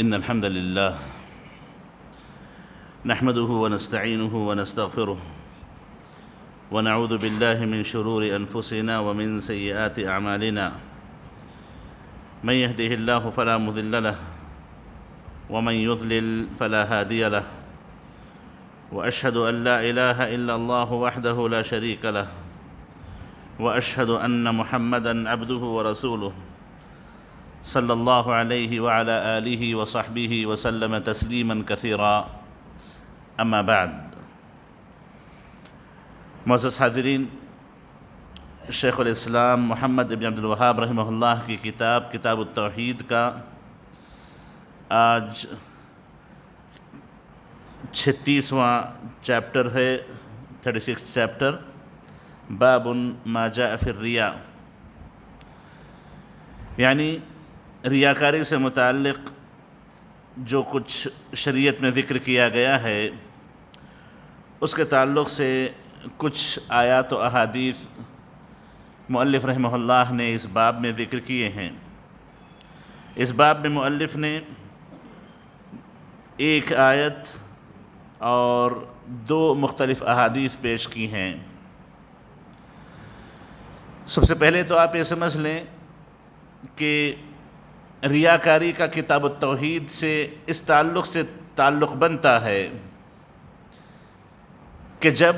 إن الحمد لله نحمده ونستعينه ونستغفره ونعوذ بالله من شرور أنفسنا ومن سيئات أعمالنا من يهده الله فلا مضل له ومن يضلل فلا هادي له وأشهد أن لا إله إلا الله وحده لا شريك له وأشهد أن محمدًا عبده ورسوله صلی اللہ علیہ وعلی آلہ وصحبہ وسلم تسلیما کثیرا اما بعد۔ معزز حاضرین، شیخ الاسلام محمد ابن عبد الوہاب رحمہ اللہ کی کتاب التوحید کا آج 36واں چیپٹر ہے، 36 چیپٹر، باب ما جاء فی الریا، یعنی ریاکاری سے متعلق جو کچھ شریعت میں ذکر کیا گیا ہے اس کے تعلق سے کچھ آیات و احادیث مؤلف رحمہ اللہ نے اس باب میں ذکر کیے ہیں۔ اس باب میں مؤلف نے ایک آیت اور 2 مختلف احادیث پیش کی ہیں۔ سب سے پہلے تو آپ یہ سمجھ لیں کہ ریاکاری کا کتاب التوحید سے اس تعلق سے تعلق بنتا ہے کہ جب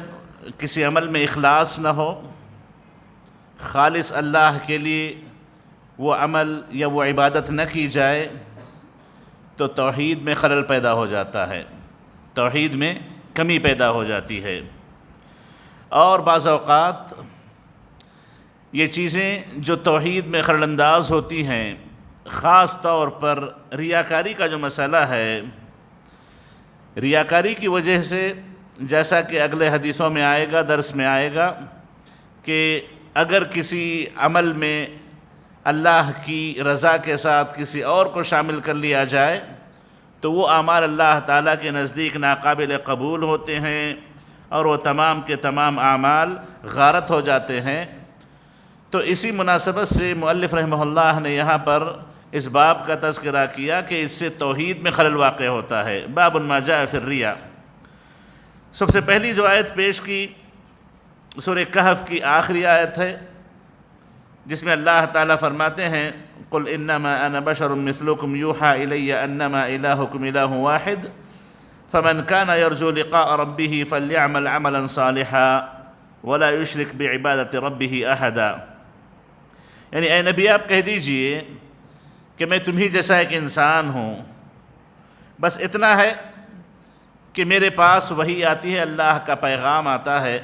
کسی عمل میں اخلاص نہ ہو، خالص اللہ کے لیے وہ عمل یا وہ عبادت نہ کی جائے تو توحید میں خلل پیدا ہو جاتا ہے، توحید میں کمی پیدا ہو جاتی ہے۔ اور بعض اوقات یہ چیزیں جو توحید میں خلل انداز ہوتی ہیں، خاص طور پر ریاکاری کا جو مسئلہ ہے، ریاکاری کی وجہ سے جیسا کہ اگلے حدیثوں میں آئے گا، درس میں آئے گا کہ اگر کسی عمل میں اللہ کی رضا کے ساتھ کسی اور کو شامل کر لیا جائے تو وہ اعمال اللہ تعالیٰ کے نزدیک ناقابل قبول ہوتے ہیں اور وہ تمام کے تمام اعمال غارت ہو جاتے ہیں۔ تو اسی مناسبت سے مؤلف رحمہ اللہ نے یہاں پر اس باب کا تذکرہ کیا کہ اس سے توحید میں خلل واقع ہوتا ہے۔ باب ما جاء فی الریا۔ سب سے پہلی جو آیت پیش کی سورہ کہف کی آخری آیت ہے، جس میں اللہ تعالیٰ فرماتے ہیں قُلْ إِنَّمَا أَنَا بَشَرٌ مِثْلُكُمْ يُوحَىٰ إِلَيَّ أَنَّمَا إِلَٰهُكُمْ إِلَٰهٌ وَاحِدٌ فَمَنْ كَانَ يَرْجُو لِقَاءَ رَبِّهِ فَلْيَعْمَلْ عَمَلًا صَالِحًا وَلَا يُشْرِكْ بِعِبَادَةِ رَبِّهِ أَحَدًا، یعنی اے نبی آپ کہہ دیجئے کہ میں تمہیں جیسا ایک انسان ہوں، بس اتنا ہے کہ میرے پاس وحی آتی ہے، اللہ کا پیغام آتا ہے،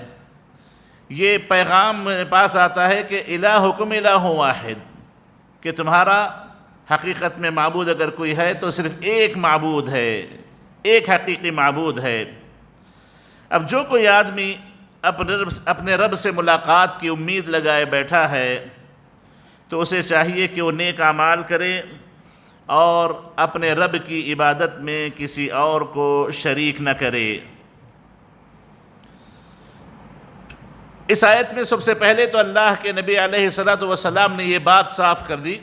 یہ پیغام میرے پاس آتا ہے کہ الہکم الہ واحد، کہ تمہارا حقیقت میں معبود اگر کوئی ہے تو صرف ایک معبود ہے، ایک حقیقی معبود ہے۔ اب جو کوئی آدمی اپنے رب سے ملاقات کی امید لگائے بیٹھا ہے تو اسے چاہیے کہ وہ نیک اعمال کرے اور اپنے رب کی عبادت میں کسی اور کو شریک نہ کرے۔ اس آیت میں سب سے پہلے تو اللہ کے نبی علیہ الصلوۃ والسلام نے یہ بات صاف کر دی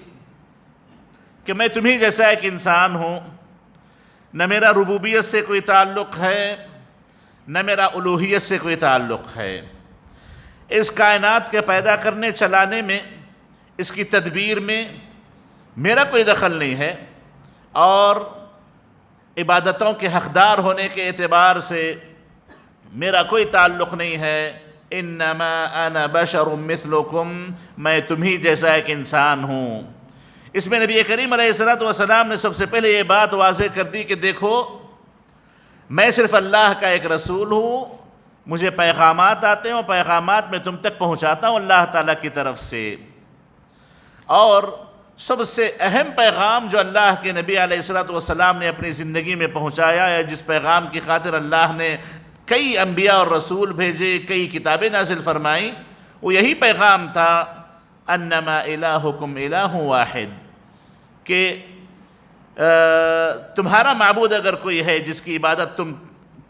کہ میں تمہیں جیسا ایک انسان ہوں، نہ میرا ربوبیت سے کوئی تعلق ہے نہ میرا الوہیت سے کوئی تعلق ہے۔ اس کائنات کے پیدا کرنے چلانے میں، اس کی تدبیر میں میرا کوئی دخل نہیں ہے، اور عبادتوں کے حقدار ہونے کے اعتبار سے میرا کوئی تعلق نہیں ہے۔ انما انا بشر مثلکم، میں تمہیں جیسا ایک انسان ہوں۔ اس میں نبی کریم علیہ الصلوۃ والسلام نے سب سے پہلے یہ بات واضح کر دی کہ دیکھو، میں صرف اللہ کا ایک رسول ہوں، مجھے پیغامات آتے ہیں اور پیغامات میں تم تک پہنچاتا ہوں اللہ تعالیٰ کی طرف سے۔ اور سب سے اہم پیغام جو اللہ کے نبی علیہ الصلوۃ والسلام نے اپنی زندگی میں پہنچایا ہے، جس پیغام کی خاطر اللہ نے کئی انبیاء اور رسول بھیجے، کئی کتابیں نازل فرمائیں، وہ یہی پیغام تھا انما الہکم الہ واحد، کہ تمہارا معبود اگر کوئی ہے جس کی عبادت تم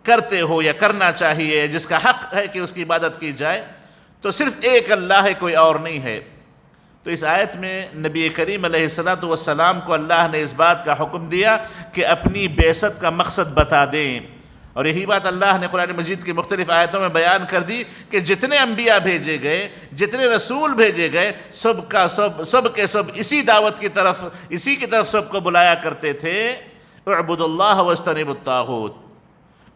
کرتے ہو یا کرنا چاہیے، جس کا حق ہے کہ اس کی عبادت کی جائے، تو صرف ایک اللہ ہے، کوئی اور نہیں ہے۔ تو اس آیت میں نبی کریم علیہ الصلاۃ والسلام کو اللہ نے اس بات کا حکم دیا کہ اپنی بعثت کا مقصد بتا دیں، اور یہی بات اللہ نے قرآن مجید کی مختلف آیتوں میں بیان کر دی کہ جتنے انبیاء بھیجے گئے، جتنے رسول بھیجے گئے، سب کے سب اسی دعوت کی طرف، اسی کی طرف سب کو بلایا کرتے تھے، اعبدوا اللہ واجتنبوا الطاغوت،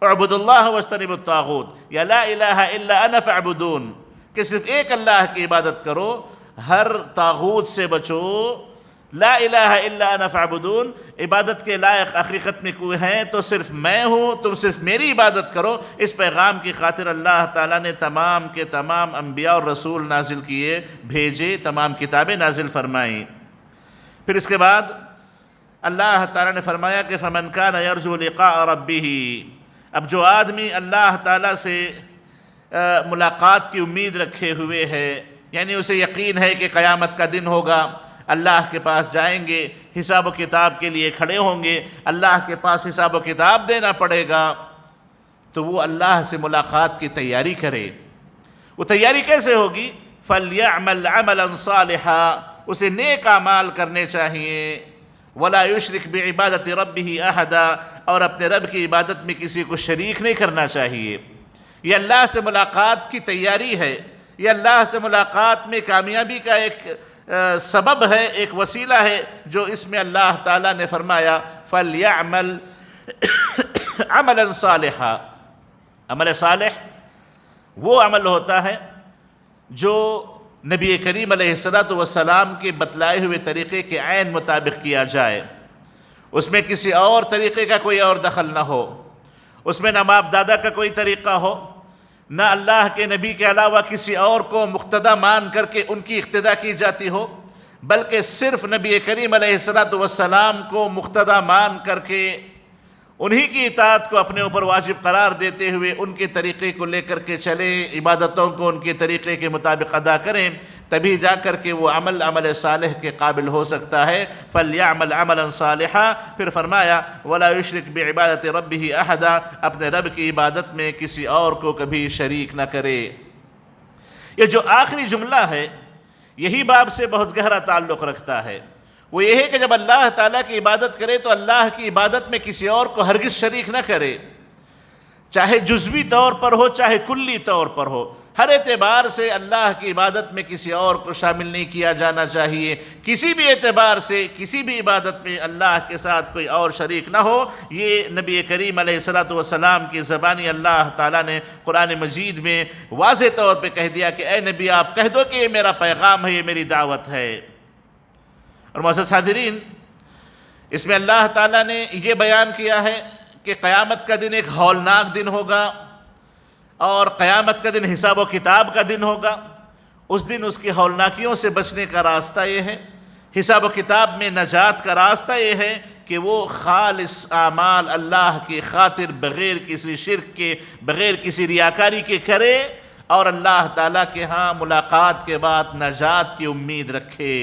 اعبدوا اللہ واجتنبوا الطاغوت، یا لا الہ الا انا فاعبدون، کہ صرف ایک اللہ کی عبادت کرو، ہر طاغوت سے بچو، لا الہ الا انا فاعبدون، عبادت کے لائق حقیقت میں کوئی ہیں تو صرف میں ہوں، تم صرف میری عبادت کرو۔ اس پیغام کی خاطر اللہ تعالیٰ نے تمام کے تمام انبیاء اور رسول نازل کیے، بھیجے، تمام کتابیں نازل فرمائیں۔ پھر اس کے بعد اللہ تعالیٰ نے فرمایا کہ فَمَنْ كَانَ يَرْجُو لِقَاءَ رَبِّهِ، اب جو آدمی اللہ تعالیٰ سے ملاقات کی امید رکھے ہوئے ہے، یعنی اسے یقین ہے کہ قیامت کا دن ہوگا، اللہ کے پاس جائیں گے، حساب و کتاب کے لیے کھڑے ہوں گے، اللہ کے پاس حساب و کتاب دینا پڑے گا، تو وہ اللہ سے ملاقات کی تیاری کرے۔ وہ تیاری کیسے ہوگی؟ فَلْيَعْمَلْ عَمَلًا صَالِحًا، اسے نیک اعمال کرنے چاہیے، وَلَا يُشْرِكْ بِعِبَادَةِ رَبِّهِ أَحَدًا، اور اپنے رب کی عبادت میں کسی کو شریک نہیں کرنا چاہیے۔ یہ اللہ سے ملاقات کی تیاری ہے، یہ اللہ سے ملاقات میں کامیابی کا ایک سبب ہے، ایک وسیلہ ہے، جو اس میں اللہ تعالیٰ نے فرمایا فَلْيَعْمَلْ عَمَلًا صَالِحًا۔ عمل صالح وہ عمل ہوتا ہے جو نبی کریم علیہ السلام کے بتلائے ہوئے طریقے کے عین مطابق کیا جائے، اس میں کسی اور طریقے کا کوئی اور دخل نہ ہو، اس میں نہ باپ دادا کا کوئی طریقہ ہو، نہ اللہ کے نبی کے علاوہ کسی اور کو مقتدا مان کر کے ان کی اقتدا کی جاتی ہو، بلکہ صرف نبی کریم علیہ السلام کو مقتدا مان کر کے انہی کی اطاعت کو اپنے اوپر واجب قرار دیتے ہوئے ان کے طریقے کو لے کر کے چلیں، عبادتوں کو ان کے طریقے کے مطابق ادا کریں، تبھی جا کر کے وہ عمل صالح کے قابل ہو سکتا ہے۔ فَلْيَعْمَلْ عَمَلًا صَالِحًا، پھر فرمایا وَلَا يُشْرِكْ بِعِبَادَةِ رَبِّهِ أَحَدًا، اپنے رب کی عبادت میں کسی اور کو کبھی شریک نہ کرے۔ یہ جو آخری جملہ ہے یہی باب سے بہت گہرا تعلق رکھتا ہے، وہ یہ ہے کہ جب اللہ تعالیٰ کی عبادت کرے تو اللہ کی عبادت میں کسی اور کو ہرگز شریک نہ کرے، چاہے جزوی طور پر ہو چاہے کلی طور پر ہو، ہر اعتبار سے اللہ کی عبادت میں کسی اور کو شامل نہیں کیا جانا چاہیے، کسی بھی اعتبار سے کسی بھی عبادت میں اللہ کے ساتھ کوئی اور شریک نہ ہو۔ یہ نبی کریم علیہ السلام کی زبانی اللہ تعالیٰ نے قرآن مجید میں واضح طور پہ کہہ دیا کہ اے نبی آپ کہہ دو کہ یہ میرا پیغام ہے، یہ میری دعوت ہے۔ اور معزز حاضرین، اس میں اللہ تعالیٰ نے یہ بیان کیا ہے کہ قیامت کا دن ایک ہولناک دن ہوگا، اور قیامت کا دن حساب و کتاب کا دن ہوگا۔ اس دن اس کی ہولناکیوں سے بچنے کا راستہ یہ ہے، حساب و کتاب میں نجات کا راستہ یہ ہے کہ وہ خالص اعمال اللہ کی خاطر بغیر کسی شرک کے، بغیر کسی ریاکاری کے کرے، اور اللہ تعالیٰ کے ہاں ملاقات کے بعد نجات کی امید رکھے۔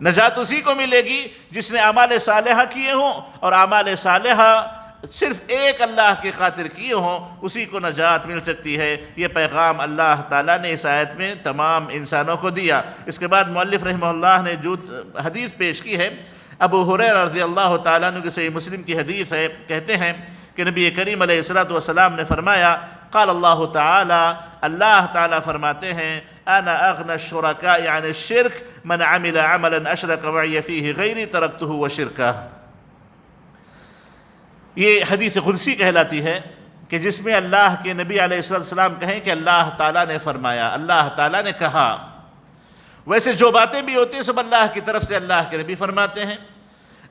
نجات اسی کو ملے گی جس نے اعمال صالحہ کیے ہوں، اور اعمال صالحہ صرف ایک اللہ کی خاطر کیے ہوں، اسی کو نجات مل سکتی ہے۔ یہ پیغام اللہ تعالیٰ نے اس آیت میں تمام انسانوں کو دیا۔ اس کے بعد مؤلف رحمہ اللہ نے جو حدیث پیش کی ہے، ابو ہریرہ رضی اللہ تعالیٰ عنہ کی صحیح مسلم کی حدیث ہے، کہتے ہیں کہ نبی کریم علیہ السلام نے فرمایا قال اللہ تعالیٰ، اللہ تعالیٰ فرماتے ہیں انا اغنى الشركاء عن الشرك من عمل عملا اشرك معي فيه غيري تركته وشركه۔ یہ حدیث قدسی کہلاتی ہے کہ جس میں اللہ کے نبی علیہ السلام کہیں کہ اللہ تعالیٰ نے فرمایا، اللہ تعالیٰ نے کہا۔ ویسے جو باتیں بھی ہوتی ہیں سب اللہ کی طرف سے اللہ کے نبی فرماتے ہیں،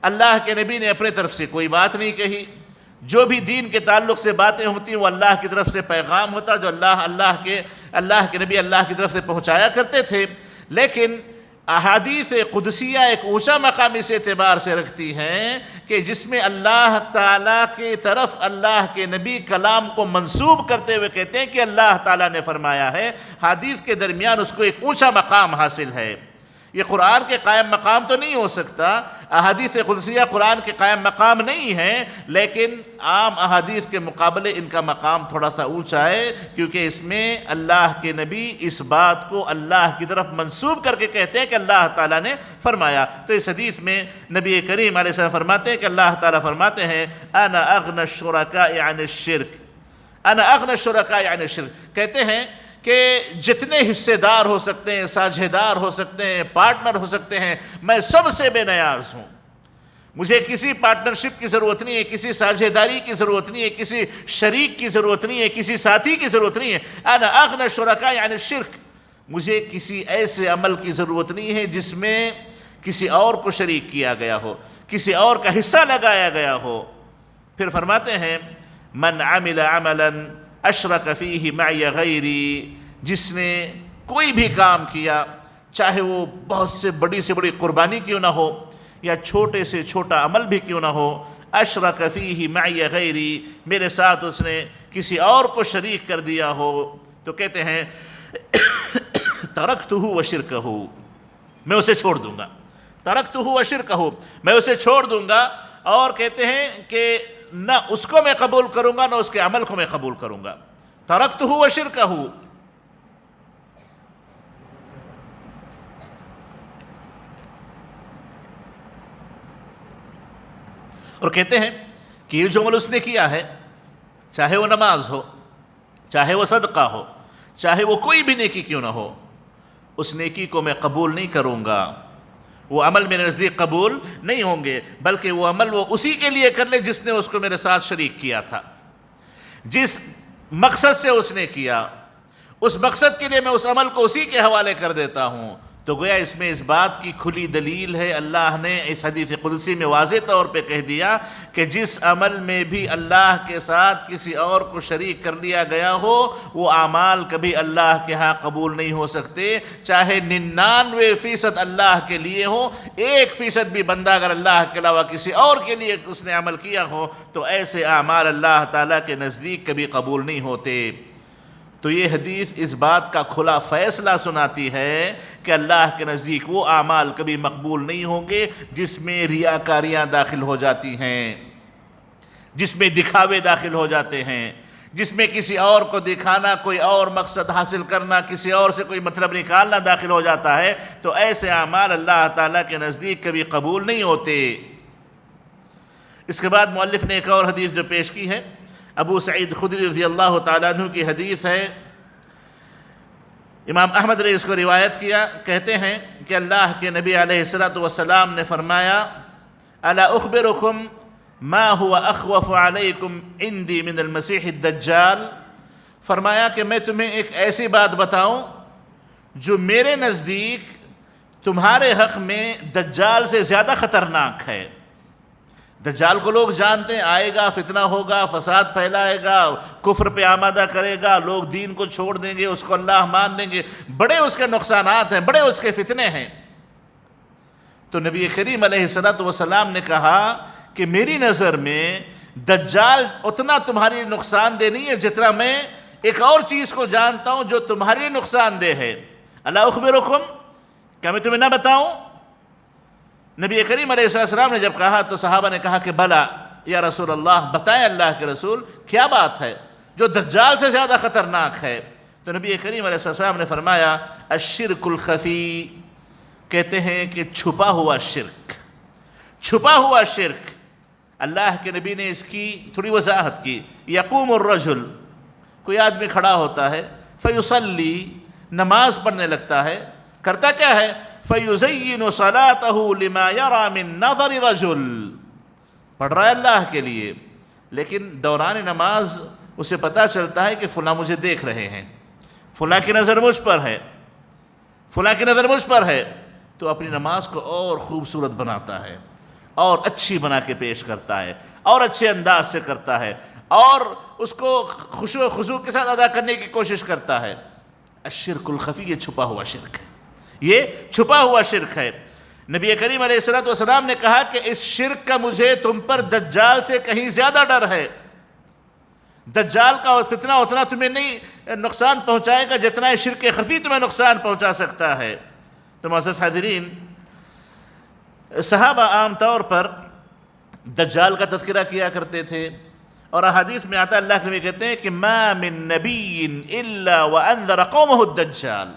اللہ کے نبی نے اپنے طرف سے کوئی بات نہیں کہی۔ جو بھی دین کے تعلق سے باتیں ہوتی ہیں وہ اللہ کی طرف سے پیغام ہوتا جو اللہ کے نبی اللہ کی طرف سے پہنچایا کرتے تھے۔ لیکن احادیث قدسیہ ایک اونچا مقام اس اعتبار سے رکھتی ہیں کہ جس میں اللہ تعالیٰ کی طرف اللہ کے نبی کلام کو منسوب کرتے ہوئے کہتے ہیں کہ اللہ تعالیٰ نے فرمایا ہے، حدیث کے درمیان اس کو ایک اونچا مقام حاصل ہے۔ یہ قرآن کے قائم مقام تو نہیں ہو سکتا، احادیث قدسیہ قرآن کے قائم مقام نہیں ہیں، لیکن عام احادیث کے مقابلے ان کا مقام تھوڑا سا اونچا ہے، کیونکہ اس میں اللہ کے نبی اس بات کو اللہ کی طرف منسوب کر کے کہتے ہیں کہ اللہ تعالیٰ نے فرمایا۔ تو اس حدیث میں نبی کریم علیہ السلام فرماتے ہیں کہ اللہ تعالیٰ فرماتے ہیں انا اغنى الشرکاء عن الشرک، انا اغنى الشرکاء عن الشرک، کہتے ہیں کہ جتنے حصے دار ہو سکتے ہیں، ساجھے دار ہو سکتے ہیں، پارٹنر ہو سکتے ہیں، میں سب سے بے نیاز ہوں۔ مجھے کسی پارٹنرشپ کی ضرورت نہیں ہے، کسی ساجھے داری کی ضرورت نہیں ہے، کسی شریک کی ضرورت نہیں ہے، کسی ساتھی کی ضرورت نہیں ہے۔ انا اغنى الشرکاء عن الشرک، مجھے کسی ایسے عمل کی ضرورت نہیں ہے جس میں کسی اور کو شریک کیا گیا ہو، کسی اور کا حصہ لگایا گیا ہو۔ پھر فرماتے ہیں من عمل عملا اشرک فیہ معی غیری، جس نے کوئی بھی کام کیا، چاہے وہ بہت سے بڑی قربانی کیوں نہ ہو یا چھوٹے سے چھوٹا عمل بھی کیوں نہ ہو، اشرک فیہ معی غیری، میرے ساتھ اس نے کسی اور کو شریک کر دیا ہو، تو کہتے ہیں ترکتہ وشرکہ، میں اسے چھوڑ دوں گا، ترکتہ وشرکہ، میں اسے چھوڑ دوں گا، اور کہتے ہیں کہ نہ اس کو میں قبول کروں گا نہ اس کے عمل کو میں قبول کروں گا، ترکتہ وشرکہ۔ اور کہتے ہیں کہ یہ جو عمل اس نے کیا ہے، چاہے وہ نماز ہو، چاہے وہ صدقہ ہو، چاہے وہ کوئی بھی نیکی کیوں نہ ہو، اس نیکی کو میں قبول نہیں کروں گا، وہ عمل میرے نزدیک قبول نہیں ہوں گے، بلکہ وہ عمل وہ اسی کے لیے کر لے جس نے اس کو میرے ساتھ شریک کیا تھا، جس مقصد سے اس نے کیا، اس مقصد کے لیے میں اس عمل کو اسی کے حوالے کر دیتا ہوں۔ تو گویا اس میں اس بات کی کھلی دلیل ہے، اللہ نے اس حدیث قدسی میں واضح طور پہ کہہ دیا کہ جس عمل میں بھی اللہ کے ساتھ کسی اور کو شریک کر لیا گیا ہو، وہ اعمال کبھی اللہ کے ہاں قبول نہیں ہو سکتے، چاہے 99% اللہ کے لیے ہو، 1% بھی بندہ اگر اللہ کے علاوہ کسی اور کے لیے اس نے عمل کیا ہو تو ایسے اعمال اللہ تعالیٰ کے نزدیک کبھی قبول نہیں ہوتے۔ تو یہ حدیث اس بات کا کھلا فیصلہ سناتی ہے کہ اللہ کے نزدیک وہ اعمال کبھی مقبول نہیں ہوں گے جس میں ریاکاریاں داخل ہو جاتی ہیں، جس میں دکھاوے داخل ہو جاتے ہیں، جس میں کسی اور کو دکھانا، کوئی اور مقصد حاصل کرنا، کسی اور سے کوئی مطلب نکالنا داخل ہو جاتا ہے، تو ایسے اعمال اللہ تعالیٰ کے نزدیک کبھی قبول نہیں ہوتے۔ اس کے بعد مؤلف نے ایک اور حدیث جو پیش کی ہے، ابو سعید خدری رضی اللہ تعالیٰ عنہ کی حدیث ہے، امام احمد نے اس کو روایت کیا، کہتے ہیں کہ اللہ کے نبی علیہ السلام نے فرمایا الا اخبرکم ما هو اخوف علیکم عندی من المسیح الدجال، فرمایا کہ میں تمہیں ایک ایسی بات بتاؤں جو میرے نزدیک تمہارے حق میں دجال سے زیادہ خطرناک ہے۔ دجال کو لوگ جانتے ہیں، آئے گا، فتنہ ہوگا، فساد پھیلائے گا، کفر پہ آمادہ کرے گا، لوگ دین کو چھوڑ دیں گے، اس کو اللہ مان لیں گے، بڑے اس کے نقصانات ہیں، بڑے اس کے فتنے ہیں۔ تو نبی کریم علیہ السلام نے کہا کہ میری نظر میں دجال اتنا تمہاری نقصان دہ نہیں ہے جتنا میں ایک اور چیز کو جانتا ہوں جو تمہاری نقصان دہ ہے۔ الا اخبرکم، کیا میں تمہیں نہ بتاؤں؟ نبی کریم علیہ السلام نے جب کہا تو صحابہ نے کہا کہ بلا یا رسول اللہ، بتائیں اللہ کے رسول، کیا بات ہے جو دجال سے زیادہ خطرناک ہے؟ تو نبی کریم علیہ السلام نے فرمایا الشرک الخفی، کہتے ہیں کہ چھپا ہوا شرک، چھپا ہوا شرک۔ اللہ کے نبی نے اس کی تھوڑی وضاحت کی، یقوم الرجل، کوئی آدمی کھڑا ہوتا ہے، فیصلی، نماز پڑھنے لگتا ہے، کرتا کیا ہے؟ فَيُزَيِّنُ صَلَاتَهُ لِمَا يَرَى مِن نَظَرِ رَجُلٍ، پڑھ رہا ہے اللہ کے لیے، لیکن دوران نماز اسے پتہ چلتا ہے کہ فلاں مجھے دیکھ رہے ہیں، فلاں کی نظر مجھ پر ہے، فلاں کی نظر مجھ پر ہے، تو اپنی نماز کو اور خوبصورت بناتا ہے، اور اچھی بنا کے پیش کرتا ہے، اور اچھے انداز سے کرتا ہے، اور اس کو خشوع و خضوع کے ساتھ ادا کرنے کی کوشش کرتا ہے۔ الشرک الخفی، یہ چھپا ہوا شرک ہے، یہ چھپا ہوا شرک ہے۔ نبی کریم علیہ السلام نے کہا کہ اس شرک کا مجھے تم پر دجال سے کہیں زیادہ ڈر ہے۔ دجال کا فتنہ اتنا تمہیں نہیں نقصان پہنچائے گا جتنا شرک خفی تمہیں نقصان پہنچا سکتا ہے۔ تو معزز حاضرین، صحابہ عام طور پر دجال کا تذکرہ کیا کرتے تھے، اور احادیث میں آتا ہے اللہ کے نبی کہتے ہیں کہ ما من نبی الا وانذر قومہ الدجال،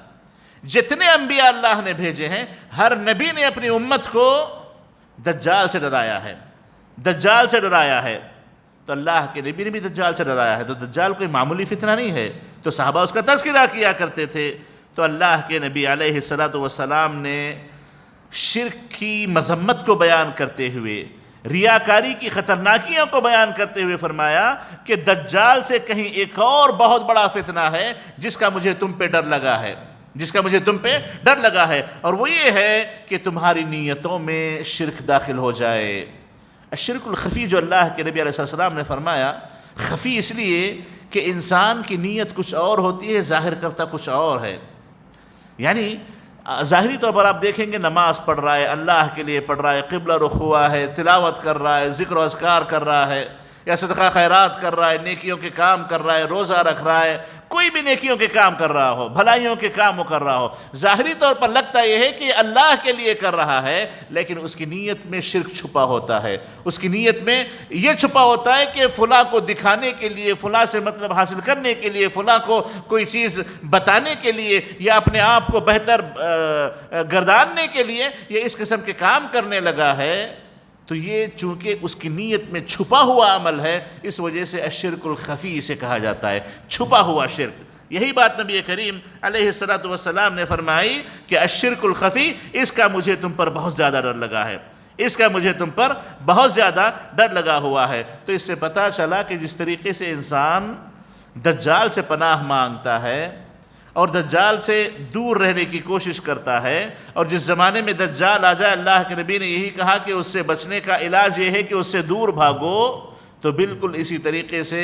جتنے انبیاء اللہ نے بھیجے ہیں ہر نبی نے اپنی امت کو دجال سے ڈرایا ہے، دجال سے ڈرایا ہے۔ تو اللہ کے نبی نے بھی دجال سے ڈرایا ہے، تو دجال کوئی معمولی فتنہ نہیں ہے، تو صحابہ اس کا تذکرہ کیا کرتے تھے۔ تو اللہ کے نبی علیہ السلام نے شرک کی مذمت کو بیان کرتے ہوئے، ریاکاری کی خطرناکیوں کو بیان کرتے ہوئے فرمایا کہ دجال سے کہیں ایک اور بہت بڑا فتنہ ہے جس کا مجھے تم پہ ڈر لگا ہے، جس کا مجھے تم پہ ڈر لگا ہے، اور وہ یہ ہے کہ تمہاری نیتوں میں شرک داخل ہو جائے۔ الشرک الخفی جو اللہ کے نبی علیہ السلام نے فرمایا، خفی اس لیے کہ انسان کی نیت کچھ اور ہوتی ہے، ظاہر کرتا کچھ اور ہے۔ یعنی ظاہری طور پر آپ دیکھیں گے نماز پڑھ رہا ہے، اللہ کے لیے پڑھ رہا ہے، قبلہ رخ ہوا ہے، تلاوت کر رہا ہے، ذکر و اذکار کر رہا ہے، یا صدقہ خیرات کر رہا ہے، نیکیوں کے کام کر رہا ہے، روزہ رکھ رہا ہے، کوئی بھی نیکیوں کے کام کر رہا ہو، بھلائیوں کے کام کر رہا ہو، ظاہری طور پر لگتا یہ ہے کہ اللہ کے لیے کر رہا ہے، لیکن اس کی نیت میں شرک چھپا ہوتا ہے، اس کی نیت میں یہ چھپا ہوتا ہے کہ فلاں کو دکھانے کے لیے، فلاں سے مطلب حاصل کرنے کے لیے، فلاں کو کوئی چیز بتانے کے لیے، یا اپنے آپ کو بہتر گرداننے کے لیے یہ اس قسم کے کام کرنے لگا ہے۔ تو یہ چونکہ اس کی نیت میں چھپا ہوا عمل ہے، اس وجہ سے الشرک الخفی سے کہا جاتا ہے، چھپا ہوا شرک۔ یہی بات نبی کریم علیہ السلام نے فرمائی کہ الشرک الخفی، اس کا مجھے تم پر بہت زیادہ ڈر لگا ہے، اس کا مجھے تم پر بہت زیادہ ڈر لگا ہوا ہے۔ تو اس سے پتہ چلا کہ جس طریقے سے انسان دجال سے پناہ مانگتا ہے اور دجال سے دور رہنے کی کوشش کرتا ہے، اور جس زمانے میں دجال آ جائے، اللہ کے نبی نے یہی کہا کہ اس سے بچنے کا علاج یہ ہے کہ اس سے دور بھاگو، تو بالکل اسی طریقے سے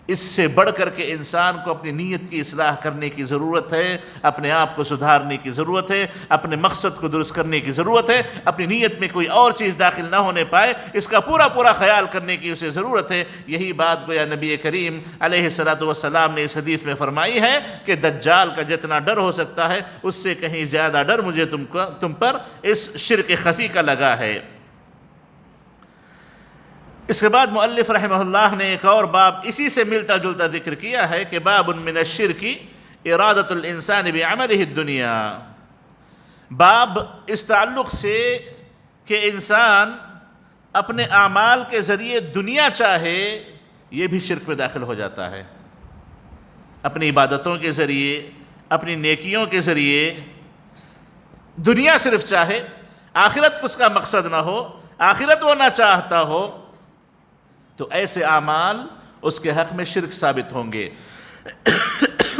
اس سے بڑھ کر کے انسان کو اپنی نیت کی اصلاح کرنے کی ضرورت ہے، اپنے آپ کو سدھارنے کی ضرورت ہے، اپنے مقصد کو درست کرنے کی ضرورت ہے، اپنی نیت میں کوئی اور چیز داخل نہ ہونے پائے، اس کا پورا خیال کرنے کی اسے ضرورت ہے۔ یہی بات گویا نبی کریم علیہ السلام نے اس حدیث میں فرمائی ہے کہ دجال کا جتنا ڈر ہو سکتا ہے اس سے کہیں زیادہ ڈر مجھے تم پر اس شرک خفی کا لگا ہے۔ اس کے بعد مؤلف رحمہ اللہ نے ایک اور باب اسی سے ملتا جلتا ذکر کیا ہے کہ باب من الشرک ارادۃ الانسان بعملہ الدنیا، باب اس تعلق سے کہ انسان اپنے اعمال کے ذریعے دنیا چاہے، یہ بھی شرک میں داخل ہو جاتا ہے۔ اپنی عبادتوں کے ذریعے، اپنی نیکیوں کے ذریعے دنیا صرف چاہے، آخرت اس کا مقصد نہ ہو، آخرت وہ نہ چاہتا ہو، تو ایسے اعمال اس کے حق میں شرک ثابت ہوں گے۔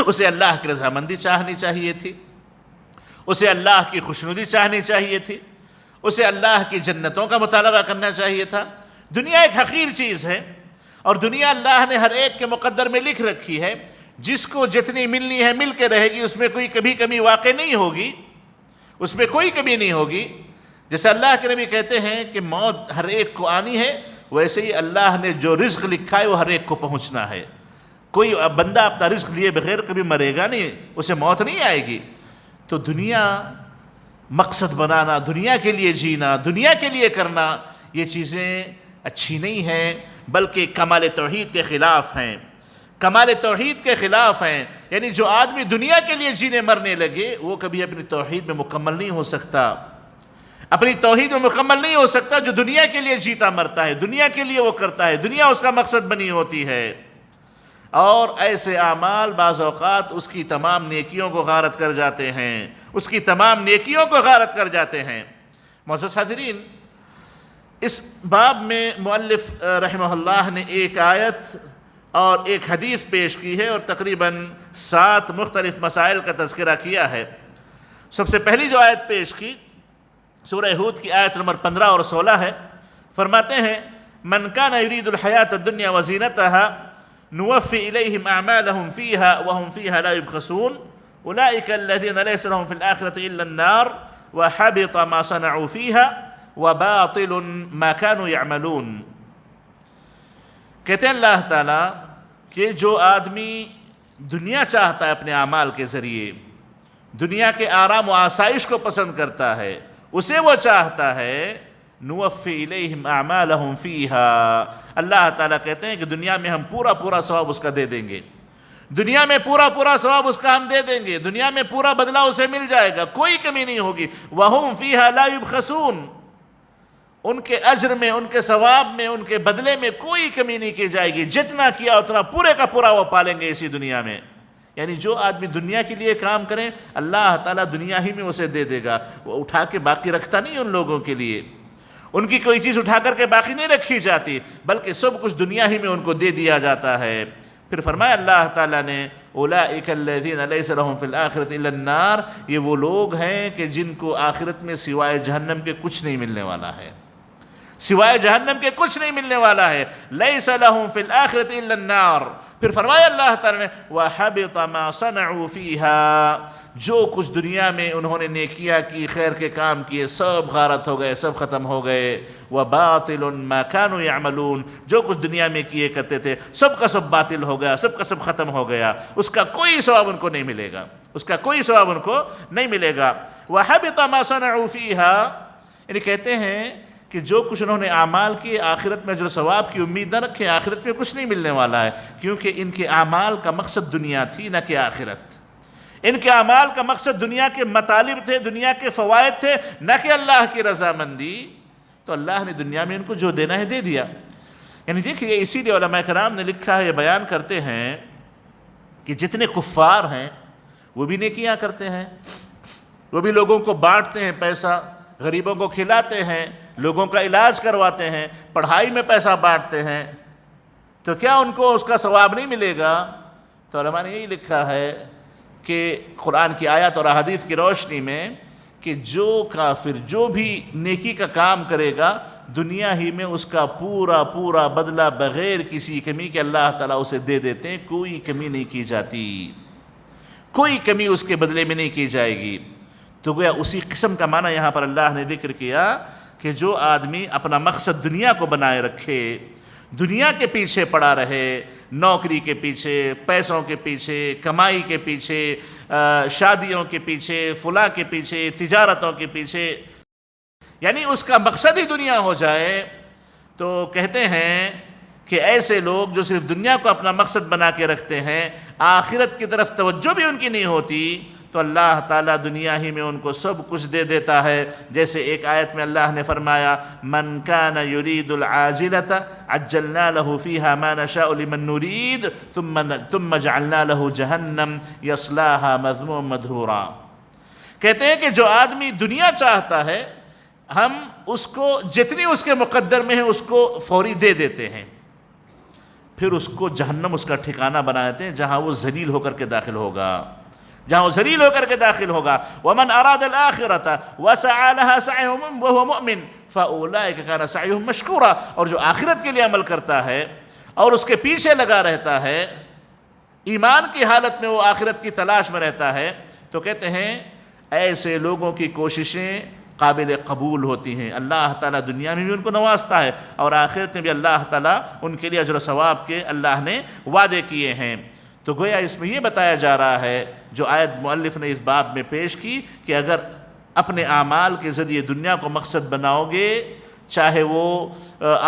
اسے اللہ کی رضامندی چاہنی چاہیے تھی، اسے اللہ کی خوشنودی چاہنی چاہیے تھی، اسے اللہ کی جنتوں کا مطالبہ کرنا چاہیے تھا۔ دنیا ایک حقیر چیز ہے، اور دنیا اللہ نے ہر ایک کے مقدر میں لکھ رکھی ہے، جس کو جتنی ملنی ہے مل کے رہے گی، اس میں کوئی کبھی کمی واقع نہیں ہوگی، اس میں کوئی کمی نہیں ہوگی۔ جیسے اللہ کے نبی کہتے ہیں کہ موت ہر ایک کو آنی ہے، ویسے ہی اللہ نے جو رزق لکھا ہے وہ ہر ایک کو پہنچنا ہے۔ کوئی بندہ اپنا رزق لیے بغیر کبھی مرے گا نہیں، اسے موت نہیں آئے گی۔ تو دنیا مقصد بنانا، دنیا کے لیے جینا، دنیا کے لیے کرنا، یہ چیزیں اچھی نہیں ہیں، بلکہ کمال توحید کے خلاف ہیں، کمال توحید کے خلاف ہیں۔ یعنی جو آدمی دنیا کے لیے جینے مرنے لگے، وہ کبھی اپنی توحید میں مکمل نہیں ہو سکتا، اپنی توحید میں مکمل نہیں ہو سکتا۔ جو دنیا کے لیے جیتا مرتا ہے، دنیا کے لیے وہ کرتا ہے، دنیا اس کا مقصد بنی ہوتی ہے، اور ایسے اعمال بعض اوقات اس کی تمام نیکیوں کو غارت کر جاتے ہیں، اس کی تمام نیکیوں کو غارت کر جاتے ہیں۔ معزز حاضرین، اس باب میں مؤلف رحمہ اللہ نے ایک آیت اور ایک حدیث پیش کی ہے، اور تقریباً 7 مختلف مسائل کا تذکرہ کیا ہے۔ سب سے پہلی جو آیت پیش کی سورہ ہود کی آیت نمبر 15 اور 16 ہے، فرماتے ہیں من کان یرید الحیاۃ الدنیا وزینتها نوفی الیہم اعمالهم فیہا وهم فیہا لا یبخسون اولئک الذین لیس لهم فی الآخرۃ الا النار وحبط ما صنعوا فیہا وباطل ما كانوا یعملون۔ کہتے ہیں اللہ تعالیٰ کہ جو آدمی دنیا چاہتا ہے اپنے اعمال کے ذریعے، دنیا کے آرام و آسائش کو پسند کرتا ہے، اسے وہ چاہتا ہے نوفی الیہم اعمالہم فیہا، اللہ تعالیٰ کہتے ہیں کہ دنیا میں ہم پورا پورا ثواب اس کا دے دیں گے، دنیا میں پورا پورا ثواب اس کا ہم دے دیں گے، دنیا میں پورا بدلہ اسے مل جائے گا، کوئی کمی نہیں ہوگی۔ وَهُمْ فِيهَا لَا يُبْخَسُونَ، ان کے اجر میں، ان کے ثواب میں، ان کے بدلے میں کوئی کمی نہیں کی جائے گی، جتنا کیا اتنا پورے کا پورا وہ پالیں گے اسی دنیا میں۔ یعنی جو آدمی دنیا کے لیے کام کرے اللہ تعالیٰ دنیا ہی میں اسے دے دے گا، وہ اٹھا کے باقی رکھتا نہیں ان لوگوں کے لیے، ان کی کوئی چیز اٹھا کر کے باقی نہیں رکھی جاتی، بلکہ سب کچھ دنیا ہی میں ان کو دے دیا جاتا ہے۔ پھر فرمایا اللہ تعالیٰ نے اولئک الذین لیس لہم فی الآخرۃ الا النار، یہ وہ لوگ ہیں کہ جن کو آخرت میں سوائے جہنم کے کچھ نہیں ملنے والا ہے، سوائے جہنم کے کچھ نہیں ملنے والا ہے، لیس لہم فی الآخرۃ الا النار۔ پھر فرمایا اللہ تعالیٰ نے وَحَبِطَ مَا صَنَعُوا فِيهَا، جو کچھ دنیا میں انہوں نے نیکیاں کی، خیر کے کام کیے، سب غارت ہو گئے، سب ختم ہو گئے۔ وَبَاطِلٌ مَا كَانُوا يَعْمَلُونَ، جو کچھ دنیا میں کیے کرتے تھے سب کا سب باطل ہو گیا، سب کا سب ختم ہو گیا، اس کا کوئی ثواب ان کو نہیں ملے گا، اس کا کوئی ثواب ان کو نہیں ملے گا۔ وَحَبِطَ مَا صَنَعُوا فِيهَا، یعنی کہتے ہیں کہ جو کچھ انہوں نے اعمال کیے آخرت میں جو ثواب کی امید نہ رکھیں، آخرت میں کچھ نہیں ملنے والا ہے، کیونکہ ان کے اعمال کا مقصد دنیا تھی نہ کہ آخرت، ان کے اعمال کا مقصد دنیا کے مطالب تھے، دنیا کے فوائد تھے، نہ کہ اللہ کی رضامندی، تو اللہ نے دنیا میں ان کو جو دینا ہے دے دیا۔ یعنی دیکھیے اسی لیے علماء کرام نے لکھا ہے، یہ بیان کرتے ہیں کہ جتنے کفار ہیں وہ بھی نیکیاں کرتے ہیں، وہ بھی لوگوں کو بانٹتے ہیں، پیسہ غریبوں کو کھلاتے ہیں، لوگوں کا علاج کرواتے ہیں، پڑھائی میں پیسہ بانٹتے ہیں، تو کیا ان کو اس کا ثواب نہیں ملے گا؟ تو علماء نے یہی لکھا ہے کہ قرآن کی آیات اور احادیث کی روشنی میں کہ جو کافر جو بھی نیکی کا کام کرے گا دنیا ہی میں اس کا پورا پورا بدلہ بغیر کسی کمی کے اللہ تعالیٰ اسے دے دیتے ہیں، کوئی کمی نہیں کی جاتی، کوئی کمی اس کے بدلے میں نہیں کی جائے گی۔ تو گویا اسی قسم کا معنی یہاں پر اللہ نے ذکر کیا کہ جو آدمی اپنا مقصد دنیا کو بنائے رکھے، دنیا کے پیچھے پڑا رہے، نوکری کے پیچھے، پیسوں کے پیچھے، کمائی کے پیچھے، شادیوں کے پیچھے، فلاں کے پیچھے، تجارتوں کے پیچھے، یعنی اس کا مقصد ہی دنیا ہو جائے، تو کہتے ہیں کہ ایسے لوگ جو صرف دنیا کو اپنا مقصد بنا کے رکھتے ہیں، آخرت کی طرف توجہ بھی ان کی نہیں ہوتی، تو اللہ تعالیٰ دنیا ہی میں ان کو سب کچھ دے دیتا ہے۔ جیسے ایک آیت میں اللہ نے فرمایا من کان یرید العاجلۃ عجلنا له فیہا ما نشاء لمن نرید ثم جعلنا له جہنم یصلاها مذموما مدحورا، کہتے ہیں کہ جو آدمی دنیا چاہتا ہے ہم اس کو جتنی اس کے مقدر میں ہے اس کو فوری دے دیتے ہیں، پھر اس کو جہنم اس کا ٹھکانہ بنا دیتے ہیں جہاں وہ ذلیل ہو کر کے داخل ہوگا، جہاں وہ ذلیل ہو کر کے داخل ہوگا۔ وَمَنْ أَرَادَ الْآخِرَةَ وَسَعَى لَهَا سَعْيُهُ وَهُوَ مُؤْمِنٌ فَأُولَٰئِكَ كَانَ سَعْيُهُمْ مَشْكُورًا، اور جو آخرت کے لیے عمل کرتا ہے اور اس کے پیچھے لگا رہتا ہے، ایمان کی حالت میں وہ آخرت کی تلاش میں رہتا ہے، تو کہتے ہیں ایسے لوگوں کی کوششیں قابل قبول ہوتی ہیں، اللہ تعالیٰ دنیا میں بھی ان کو نوازتا ہے اور آخرت میں بھی اللہ تعالیٰ ان کے لیے اجر و ثواب کے اللہ نے وعدے کیے ہیں۔ تو گویا اس میں یہ بتایا جا رہا ہے جو آیت مؤلف نے اس باب میں پیش کی کہ اگر اپنے اعمال کے ذریعے دنیا کو مقصد بناؤ گے، چاہے وہ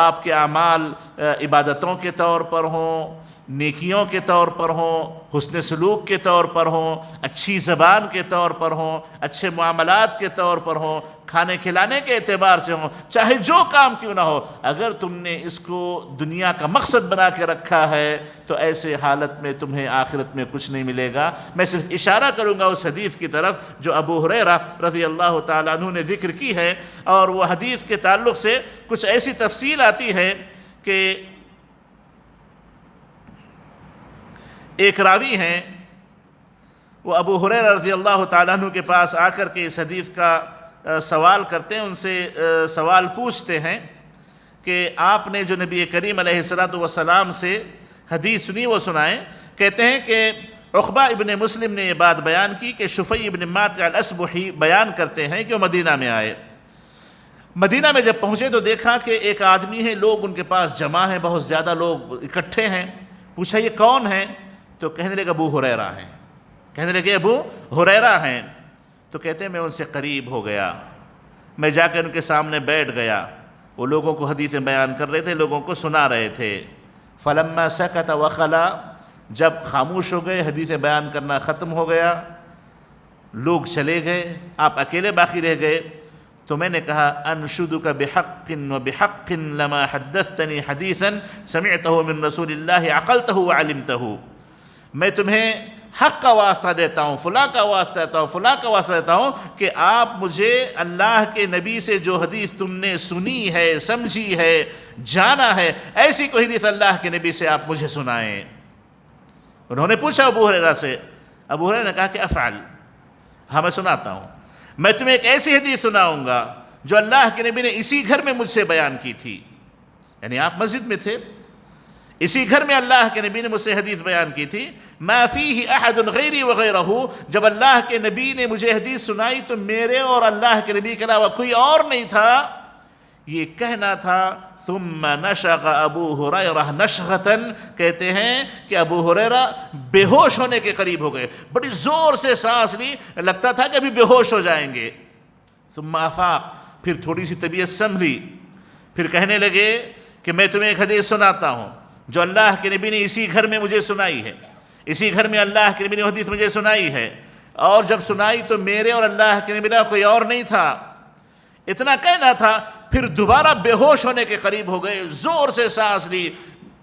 آپ کے اعمال عبادتوں کے طور پر ہوں، نیکیوں کے طور پر ہوں، حسن سلوک کے طور پر ہوں، اچھی زبان کے طور پر ہوں، اچھے معاملات کے طور پر ہوں، کھانے کھلانے کے اعتبار سے ہوں، چاہے جو کام کیوں نہ ہو، اگر تم نے اس کو دنیا کا مقصد بنا کے رکھا ہے تو ایسے حالت میں تمہیں آخرت میں کچھ نہیں ملے گا۔ میں صرف اشارہ کروں گا اس حدیث کی طرف جو ابو ہریرہ رضی اللہ تعالیٰ عنہ نے ذکر کی ہے، اور وہ حدیث کے تعلق سے کچھ ایسی تفصیل آتی ہے کہ ایک راوی ہیں وہ ابو ہریرہ رضی اللہ تعالیٰ عنہ کے پاس آ کر کے اس حدیث کا سوال کرتے ہیں، ان سے سوال پوچھتے ہیں کہ آپ نے جو نبی کریم علیہ الصلاۃ والسلام سے حدیث سنی وہ سنائیں۔ کہتے ہیں کہ عقبہ ابن مسلم نے یہ بات بیان کی کہ شفیع ابن ماتع الاسبحی بیان کرتے ہیں کہ وہ مدینہ میں آئے، مدینہ میں جب پہنچے تو دیکھا کہ ایک آدمی ہے، لوگ ان کے پاس جمع ہیں، بہت زیادہ لوگ اکٹھے ہیں، پوچھا یہ کون ہیں؟ تو کہنے لگا ابو ہریرہ ہیں۔ کہنے لگے ابو ہریرہ ہیں، تو کہتے ہیں میں ان سے قریب ہو گیا، میں جا کے ان کے سامنے بیٹھ گیا، وہ لوگوں کو حدیثیں بیان کر رہے تھے، لوگوں کو سنا رہے تھے۔ فلما سکت وخلا، جب خاموش ہو گئے، حدیثیں بیان کرنا ختم ہو گیا، لوگ چلے گئے، آپ اکیلے باقی رہ گئے، تو میں نے کہا انشدک بحق وبحق لما حدثتنی حدیثا سمعتہ من رسول اللہ عقلتہ وعلمتہ، میں تمہیں حق کا واسطہ دیتا ہوں، فلاں کا واسطہ دیتا ہوں، فلاں کا واسطہ دیتا ہوں کہ آپ مجھے اللہ کے نبی سے جو حدیث تم نے سنی ہے، سمجھی ہے، جانا ہے، ایسی کوئی حدیث اللہ کے نبی سے آپ مجھے سنائیں۔ انہوں نے پوچھا ابو ہریرہ سے، ابو ہریرہ نے کہا کہ افعل، ہاں میں سناتا ہوں، میں تمہیں ایک ایسی حدیث سناؤں گا جو اللہ کے نبی نے اسی گھر میں مجھ سے بیان کی تھی، یعنی آپ مسجد میں تھے، اسی گھر میں اللہ کے نبی نے مجھ سے حدیث بیان کی تھی، ما فیہ احد غیری وغیرہ، جب اللہ کے نبی نے مجھے حدیث سنائی تو میرے اور اللہ کے نبی کے علاوہ کوئی اور نہیں تھا، یہ کہنا تھا۔ ثم نشغ ابو ہریرہ نشغۃ، کہتے ہیں کہ ابو ہریرہ بے ہوش ہونے کے قریب ہو گئے، بڑی زور سے سانس لی، لگتا تھا کہ ابھی بے ہوش ہو جائیں گے۔ ثم افاق، پھر تھوڑی سی طبیعت سنبھلی، پھر کہنے لگے کہ میں تمہیں ایک حدیث سناتا ہوں جو اللہ کے نبی نے اسی گھر میں مجھے سنائی ہے، اسی گھر میں اللہ کے نبی نے حدیث مجھے سنائی ہے، اور جب سنائی تو میرے اور اللہ کے نبی نے کوئی اور نہیں تھا۔ اتنا کہنا تھا، پھر دوبارہ بے ہوش ہونے کے قریب ہو گئے، زور سے سانس لی،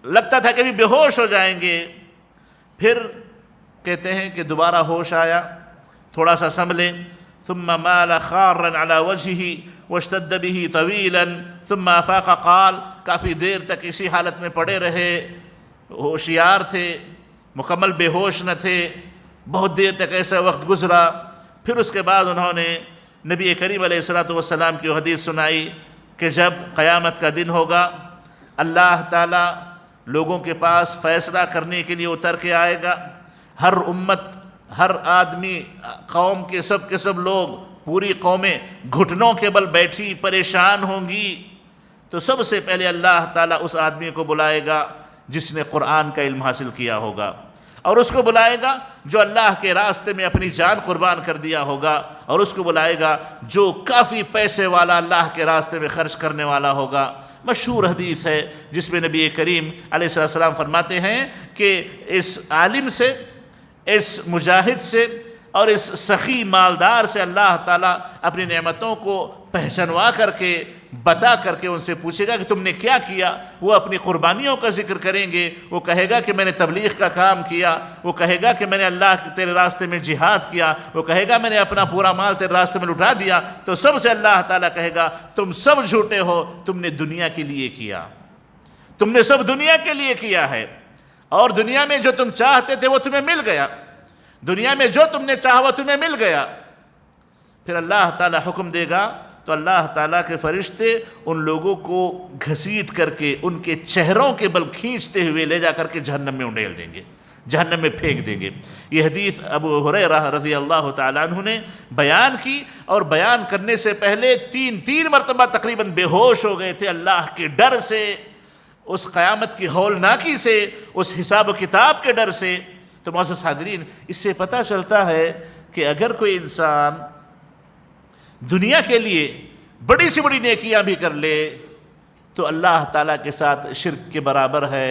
لگتا تھا کہ ابھی بے ہوش ہو جائیں گے۔ پھر کہتے ہیں کہ دوبارہ ہوش آیا، تھوڑا سا سنبھلے، ثم مال خارا على وجهه واشتد به طويلا ثم افاق قال، کافی دیر تک اسی حالت میں پڑے رہے، ہوشیار تھے، مکمل بے ہوش نہ تھے، بہت دیر تک ایسا وقت گزرا۔ پھر اس کے بعد انہوں نے نبی کریم علیہ الصلوۃ والسلام کی حدیث سنائی کہ جب قیامت کا دن ہوگا، اللہ تعالیٰ لوگوں کے پاس فیصلہ کرنے کے لیے اتر کے آئے گا، ہر امت، ہر آدمی، قوم کے سب لوگ، پوری قومیں گھٹنوں کے بل بیٹھی پریشان ہوں گی، تو سب سے پہلے اللہ تعالیٰ اس آدمی کو بلائے گا جس نے قرآن کا علم حاصل کیا ہوگا، اور اس کو بلائے گا جو اللہ کے راستے میں اپنی جان قربان کر دیا ہوگا، اور اس کو بلائے گا جو کافی پیسے والا اللہ کے راستے میں خرچ کرنے والا ہوگا۔ مشہور حدیث ہے جس میں نبی کریم علیہ السلام فرماتے ہیں کہ اس عالم سے، اس مجاہد سے اور اس سخی مالدار سے اللہ تعالیٰ اپنی نعمتوں کو پہچانوا کر کے، بتا کر کے ان سے پوچھے گا کہ تم نے کیا کیا۔ وہ اپنی قربانیوں کا ذکر کریں گے، وہ کہے گا کہ میں نے تبلیغ کا کام کیا، وہ کہے گا کہ میں نے اللہ کے تیرے راستے میں جہاد کیا، وہ کہے گا میں نے اپنا پورا مال تیرے راستے میں لٹا دیا۔ تو سب سے اللہ تعالیٰ کہے گا تم سب جھوٹے ہو، تم نے دنیا کے لیے کیا، تم نے سب دنیا کے لیے کیا ہے، اور دنیا میں جو تم چاہتے تھے وہ تمہیں مل گیا، دنیا میں جو تم نے چاہا وہ تمہیں مل گیا۔ پھر اللہ تعالیٰ حکم دے گا تو اللہ تعالیٰ کے فرشتے ان لوگوں کو گھسیٹ کر کے ان کے چہروں کے بل کھینچتے ہوئے لے جا کر کے جہنم میں انڈیل دیں گے، جہنم میں پھینک دیں گے۔ یہ حدیث ابو ہریرہ رضی اللہ تعالیٰ عنہ نے بیان کی، اور بیان کرنے سے پہلے تین مرتبہ تقریباً بے ہوش ہو گئے تھے اللہ کے ڈر سے، اس قیامت کی ہولناکی سے، اس حساب و کتاب کے ڈر سے۔ تو معزز حاضرین، اس سے پتہ چلتا ہے کہ اگر کوئی انسان دنیا کے لیے بڑی سی بڑی نیکیاں بھی کر لے تو اللہ تعالیٰ کے ساتھ شرک کے برابر ہے،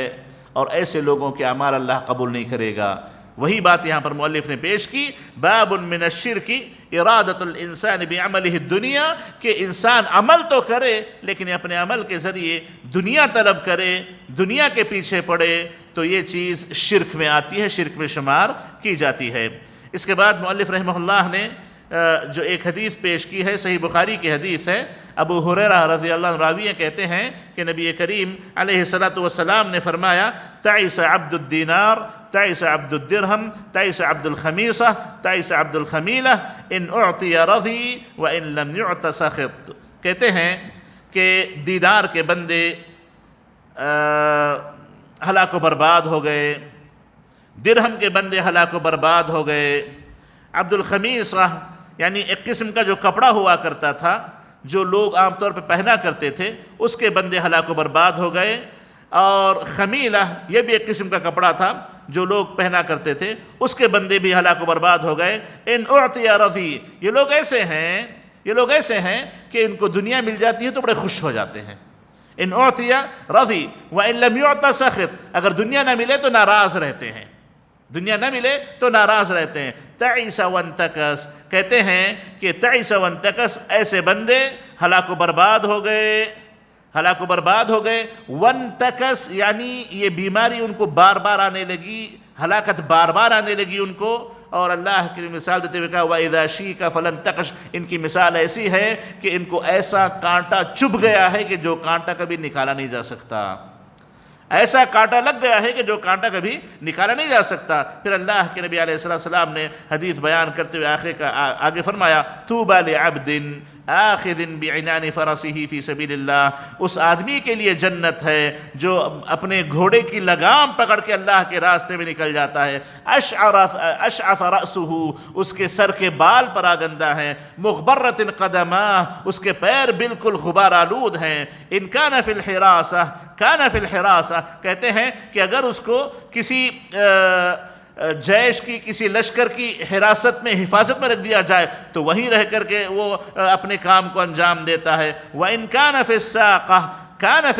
اور ایسے لوگوں کے اعمال اللہ قبول نہیں کرے گا۔ وہی بات یہاں پر مؤلف نے پیش کی، باب من الشرک ارادۃ الانسان بعملہ الدنیا، کہ انسان عمل تو کرے لیکن اپنے عمل کے ذریعے دنیا طلب کرے، دنیا کے پیچھے پڑے، تو یہ چیز شرک میں آتی ہے، شرک میں شمار کی جاتی ہے۔ اس کے بعد مؤلف رحمہ اللہ نے جو ایک حدیث پیش کی ہے، صحیح بخاری کی حدیث ہے، ابو ہریرہ رضی اللہ عنہ راوی کہتے ہیں کہ نبی کریم علیہ الصلوۃ والسلام نے فرمایا، تعس عبد الدینار، تعس عبد الدرہم، تعس عبد الخمیصہ، تعس عبد الخمیلہ، ان اعطی رضی وان لم یعط سخط۔ کہتے ہیں کہ دینار کے بندے ہلاک و برباد ہو گئے، درہم کے بندے ہلاک و برباد ہو گئے، عبد الخمیصہ یعنی ایک قسم کا جو کپڑا ہوا کرتا تھا جو لوگ عام طور پہ پہنا کرتے تھے، اس کے بندے ہلاک و برباد ہو گئے، اور خمیلہ یہ بھی ایک قسم کا کپڑا تھا جو لوگ پہنا کرتے تھے اس کے بندے بھی ہلاک و برباد ہو گئے۔ ان اعطی رضی، یہ لوگ ایسے ہیں کہ ان کو دنیا مل جاتی ہے تو بڑے خوش ہو جاتے ہیں۔ ان اعطی رضی وان لم یعط سخط، اگر دنیا نہ ملے تو ناراض رہتے ہیں، تعیس وانتکس، کہتے ہیں کہ تعیس وانتکس، ایسے بندے ہلاک و برباد ہو گئے۔ وانتکس یعنی یہ بیماری ان کو بار بار آنے لگی، ہلاکت بار بار آنے لگی ان کو، اور اللہ کی مثال دیتے ہوئے کہا وَإِذَا شِيكَ فَلَن تَقَشْ، ان کی مثال ایسی ہے کہ ان کو ایسا کانٹا چبھ گیا ہے کہ جو کانٹا کبھی نکالا نہیں جا سکتا، ایسا کانٹا لگ گیا ہے کہ جو کانٹا کبھی نکالا نہیں جا سکتا۔ پھر اللہ کے نبی علیہ السلام نے حدیث بیان کرتے ہوئے آگے فرمایا طوبى لعبد آخذ بعنان فرسه فی سبیل اللہ، اس آدمی کے لیے جنت ہے جو اپنے گھوڑے کی لگام پکڑ کے اللہ کے راستے میں نکل جاتا ہے۔ اشعث رأسه، اس کے سر کے بال پراگندہ ہیں، مغبرۃ قدماہ، اس کے پیر بالکل غبار آلود ہیں۔ ان کان فی الحراسہ، کہتے ہیں کہ اگر اس کو کسی جیش کی، کسی لشکر کی حراست میں، حفاظت میں رکھ دیا جائے تو وہیں رہ کر کے وہ اپنے کام کو انجام دیتا ہے۔ وَإِن كَانَ فِي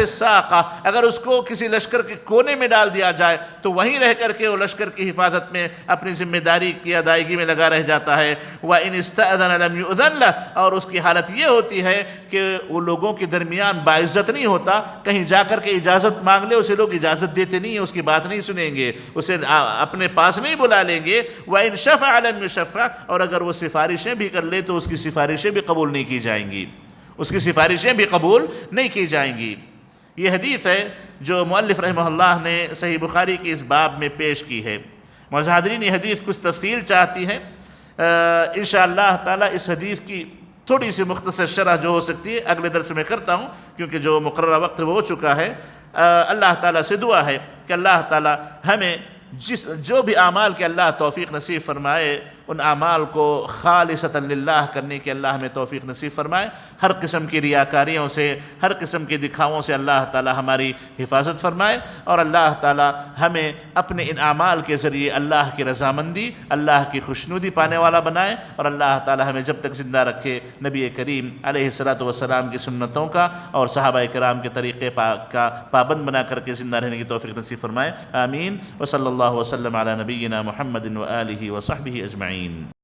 السَّاقَةِ، اگر اس کو کسی لشکر کے کونے میں ڈال دیا جائے تو وہیں رہ کر کے وہ لشکر کی حفاظت میں، اپنی ذمہ داری کی ادائیگی میں لگا رہ جاتا ہے۔ وَإِنِ اسْتَأْذَنَ لَمْ يُؤْذَنْ لَهُ، اور اس کی حالت یہ ہوتی ہے کہ وہ لوگوں کے درمیان باعزت نہیں ہوتا، کہیں جا کر کے اجازت مانگ لے اسے لوگ اجازت دیتے نہیں ہیں، اس کی بات نہیں سنیں گے، اسے اپنے پاس نہیں بلا لیں گے۔ وَإِنْ شَفَعَ لَمْ يُشَفَّعْ، اور اگر وہ سفارشیں بھی کر لے تو اس کی سفارشیں بھی قبول نہیں کی جائیں گی، یہ حدیث ہے جو مؤلف رحمہ اللہ نے صحیح بخاری کی اس باب میں پیش کی ہے۔ معزز حاضرین، یہ حدیث کچھ تفصیل چاہتی ہے، انشاءاللہ تعالی اس حدیث کی تھوڑی سی مختصر شرح جو ہو سکتی ہے اگلے درس میں کرتا ہوں، کیونکہ جو مقررہ وقت ہو چکا ہے۔ اللہ تعالیٰ سے دعا ہے کہ اللہ تعالیٰ ہمیں جو بھی اعمال کے اللہ توفیق نصیب فرمائے، ان اعمال کو خالصۃ للہ کرنے کی اللہ ہمیں توفیق نصیب فرمائے، ہر قسم کی ریاکاریوں سے، ہر قسم کے دکھاووں سے اللہ تعالی ہماری حفاظت فرمائے، اور اللہ تعالی ہمیں اپنے ان اعمال کے ذریعے اللہ کی رضامندی، اللہ کی خوشنودی پانے والا بنائے، اور اللہ تعالی ہمیں جب تک زندہ رکھے نبی کریم علیہ الصلاۃ والسلام کی سنتوں کا اور صحابہ کرام کے طریقے کا پابند بنا کر کے زندہ رہنے کی توفیق نصیب فرمائے۔ آمین۔ وصلی اللہ وسلم علی نبینا محمد وآلہ وصحبہ اجمعین۔